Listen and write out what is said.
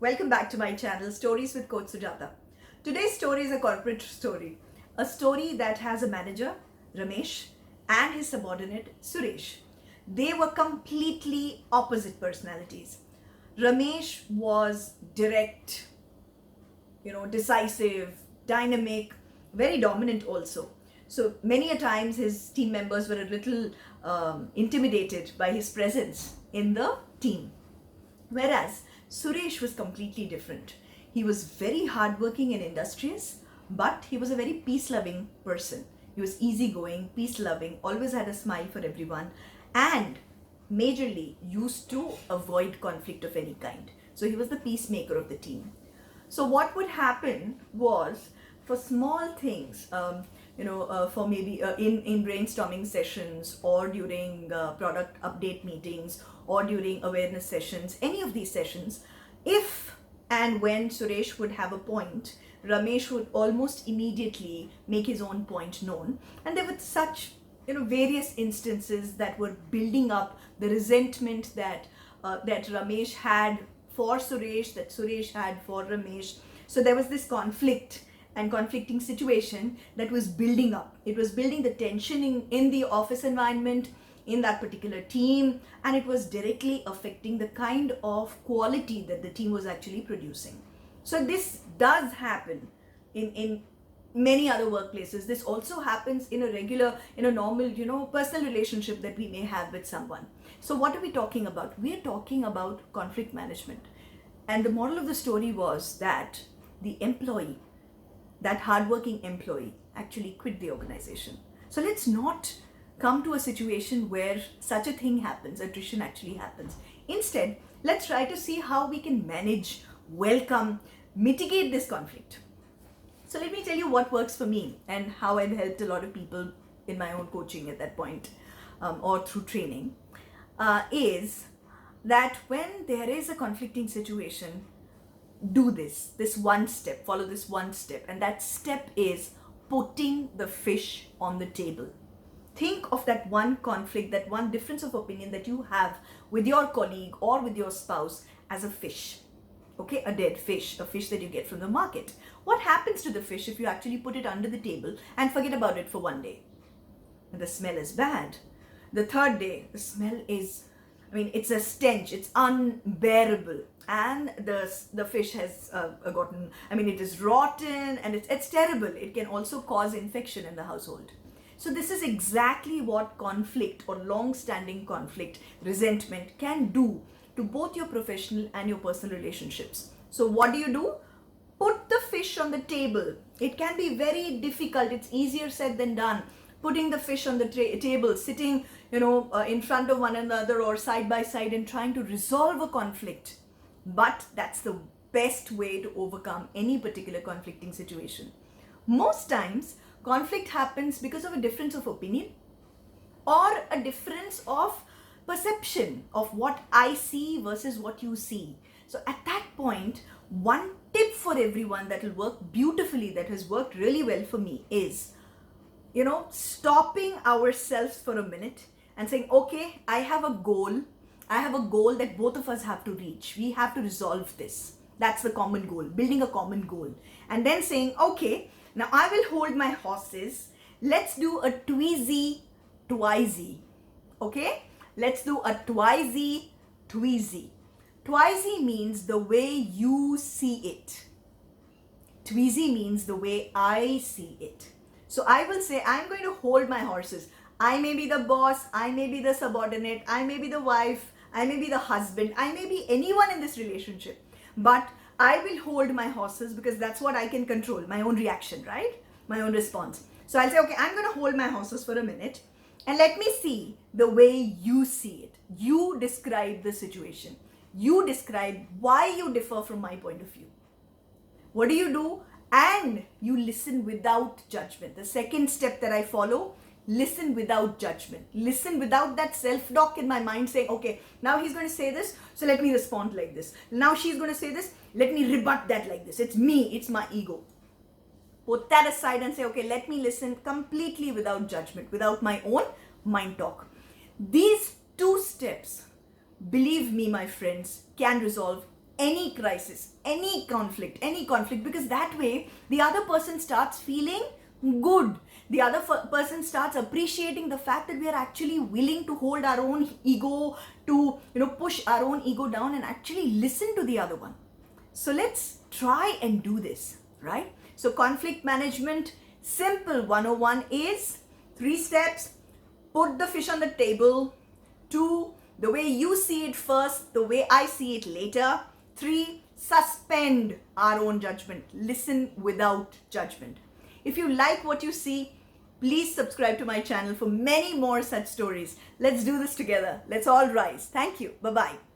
Welcome back to my channel, Stories with Coach Sujata. Today's story is a corporate story. A story that has a manager, Ramesh, and his subordinate, Suresh. They were completely opposite personalities. Ramesh was direct, decisive, dynamic, very dominant also. So many a times his team members were a little intimidated by his presence in the team. Whereas Suresh was completely different. He was very hardworking and industrious, but he was a very peace loving person. He was easygoing, peace loving, always had a smile for everyone, and majorly used to avoid conflict of any kind. So he was the peacemaker of the team. So what would happen was for small things, for maybe in brainstorming sessions or during product update meetings or during awareness sessions, any of these sessions, if and when Suresh would have a point, Ramesh would almost immediately make his own point known. And there were such various instances that were building up the resentment that Ramesh had for Suresh, that Suresh had for Ramesh. So there was this conflict and conflicting situation that was building up. It was building the tension in the office environment, in that particular team, and it was directly affecting the kind of quality that the team was actually producing. So this does happen in many other workplaces. This also happens in a normal, personal relationship that we may have with someone. So what are we talking about? We are talking about conflict management. And the moral of the story was that the employee, that hardworking employee, actually quit the organization. So let's not come to a situation where such a thing happens, attrition actually happens. Instead, let's try to see how we can manage, welcome, mitigate this conflict. So let me tell you what works for me and how I've helped a lot of people in my own coaching at that point, or through training, is that when there is a conflicting situation, do this one step, follow this one step, and that step is putting the fish on the table. Think of that one conflict, that one difference of opinion that you have with your colleague or with your spouse as a fish. Okay, a dead fish, a fish that you get from the market. What happens to the fish if you actually put it under the table and forget about it for one day? The smell is bad. The third day, the smell is, it's a stench, it's unbearable. And the fish has it is rotten and it's terrible. It can also cause infection in the household. So this is exactly what conflict or long-standing conflict, resentment can do to both your professional and your personal relationships. So what do? Put the fish on the table. It can be very difficult. It's easier said than done. Putting the fish on the table, sitting, in front of one another or side by side and trying to resolve a conflict. But that's the best way to overcome any particular conflicting situation. Most times, conflict happens because of a difference of opinion or a difference of perception of what I see versus what you see. So at that point, one tip for everyone that will work beautifully, that has worked really well for me, is stopping ourselves for a minute and saying, okay, I have a goal that both of us have to reach. We have to resolve this. That's the common goal, building a common goal. And then saying, okay, now I will hold my horses. Let's do a twizy, twizy. Okay? Let's do a twizy, twizy. Twizy means the way you see it. Twizy means the way I see it. So I will say, I'm going to hold my horses. I may be the boss, I may be the subordinate, I may be the wife, I may be the husband, I may be anyone in this relationship. But I will hold my horses because that's what I can control, my own reaction, right? My own response. So I'll say, okay, I'm going to hold my horses for a minute and let me see the way you see it. You describe the situation. You describe why you differ from my point of view. What do? And you listen without judgment. The second step that I follow, listen without judgment. Listen without that self-talk in my mind saying, okay, now he's going to say this, so let me respond like this. Now she's going to say this, let me rebut that like this. It's me, it's my ego. Put that aside and say, okay, let me listen completely without judgment, without my own mind talk. These two steps, believe me, my friends, can resolve any crisis, any conflict, because that way the other person starts feeling good. The other person starts appreciating the fact that we are actually willing to hold our own ego, to push our own ego down and actually listen to the other one. So let's try and do this, right? So conflict management simple 101 is 3 steps. Put the fish on the table. 2, the way you see it first, the way I see it later. 3, suspend our own judgment. Listen without judgment. If you like what you see, please subscribe to my channel for many more such stories. Let's do this together. Let's all rise. Thank you. Bye-bye.